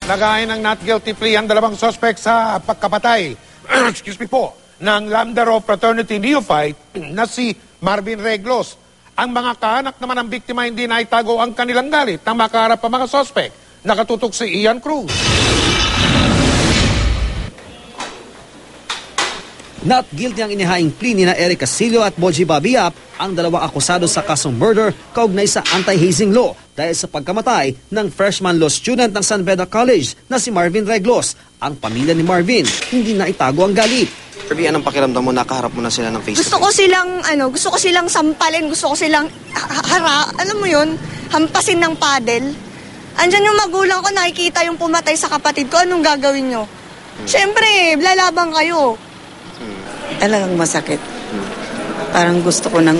Nagain ng not guilty plea ang dalawang suspect sa pagkapatay excuse me po, ng Lamdaro Fraternity Neophyte na si Marvin Reglos. Ang mga kaanak naman ng biktima hindi na itago ang kanilang galit na makaharap ang mga suspect. Nakatutok si Ian Cruz. Not guilty ang inihaing plea ni na Eric Casillo at Boji Babiap, ang dalawang akusado sa kasong murder kaugnay sa anti-hazing law dahil sa pagkamatay ng freshman law student ng San Beda College na si Marvin Reglos. Ang pamilya ni Marvin hindi na itago ang galit. Kirby, anong pakiramdam mo? Nakaharap mo na sila ng face to face? Gusto ko silang sampalin, gusto ko silang hampasin ng paddle. Andyan yung magulang ko, nakikita yung pumatay sa kapatid ko, anong gagawin nyo? Siyempre, lalabang kayo. Talagang masakit. Parang gusto ko nang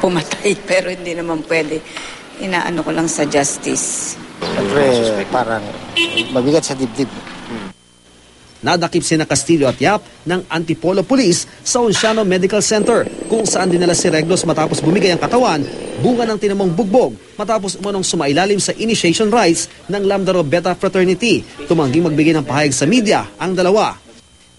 pumatay pero hindi naman pwede. Inaano ko lang sa justice. Siyempre, parang mabigat sa dibdib. Nadakip sina Castillo at Yap ng Antipolo Police sa Onciano Medical Center kung saan dinala si Reglos matapos bumigay ang katawan, bunga ng tinamong bugbog matapos umanong sumailalim sa initiation rites ng Lamdaro Beta Fraternity. Tumangging magbigay ng pahayag sa media ang dalawa.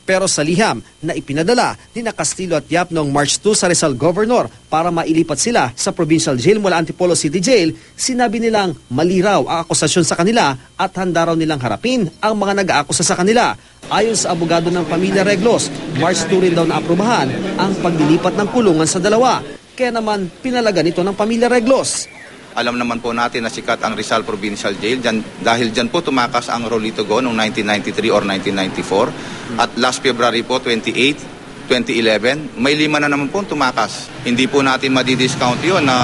Pero sa liham na ipinadala ni na Castillo at Yap noong March 2 sa Rizal Governor para mailipat sila sa Provincial Jail mula Antipolo City Jail, sinabi nilang mali raw ang akusasyon sa kanila at handa raw nilang harapin ang mga nag-aakusa sa kanila. Ayon sa abogado ng pamilya Reglos, March 2 rin daw naaprubahan ang paglilipat ng kulungan sa dalawa. Kaya naman pinalaga nito ng pamilya Reglos. Alam naman po natin na sikat ang Rizal Provincial Jail dahil dyan po tumakas ang Rolito Go noong 1993 or 1994 at last February po 28, 2011 may 5 na naman po tumakas. Hindi po natin madidiscount yun na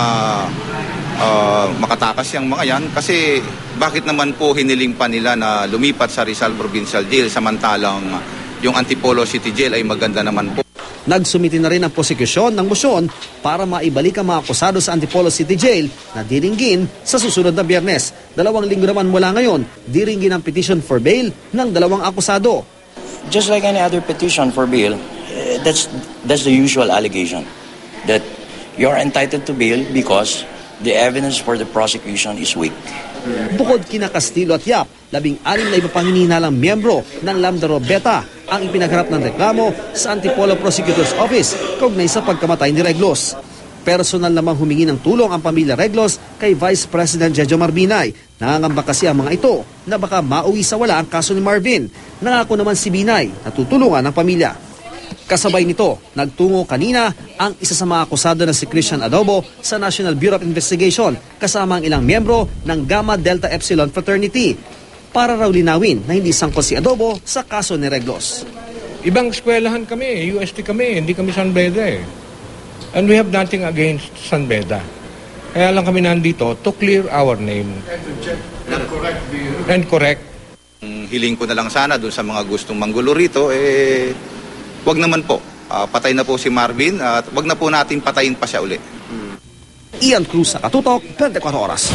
makatakas yung mga yan kasi bakit naman po hiniling pa nila na lumipat sa Rizal Provincial Jail samantalang yung Antipolo City Jail ay maganda naman po. Nagsumiti na rin ang prosekusyon ng mosyon para maibalik ang mga akusado sa Antipolo City Jail na diringgin sa susunod na Biyernes. 2 linggo naman mula ngayon, diringgin ang petition for bail ng dalawang akusado. Just like any other petition for bail, that's the usual allegation that you're entitled to bail because the evidence for the prosecution is weak. Bukod kina Castillo at Yap, 16 na iba pang hinihinalang miyembro ng Lamdaro Beta ang ipinagharap ng reklamo sa Antipolo Prosecutor's Office kaugnay sa pagkamatay ni Reglos. Personal namang humingi ng tulong ang pamilya Reglos kay Vice President Jejo Marbinay. Nangangamba kasi ang mga ito na baka mauwi sa wala ang kaso ni Marvin. Nangako naman si Binay na tutulungan ang pamilya. Kasabay nito, nagtungo kanina ang isa sa mga akusado na si Christian Adobo sa National Bureau of Investigation kasama ang ilang miyembro ng Gamma Delta Epsilon Fraternity para raw linawin na hindi sangkot si Adobo sa kaso ni Reglos. Ibang eskwelahan kami, UST kami, hindi kami San Beda eh. And we have nothing against San Beda. Kaya lang kami nandito to clear our name. And correct. Hiling ko na lang sana doon sa mga gustong manggulo rito, wag naman po. Patay na po si Marvin at wag na po natin patayin pa siya uli. Ian Cruz sa Katutok, 24 Oras.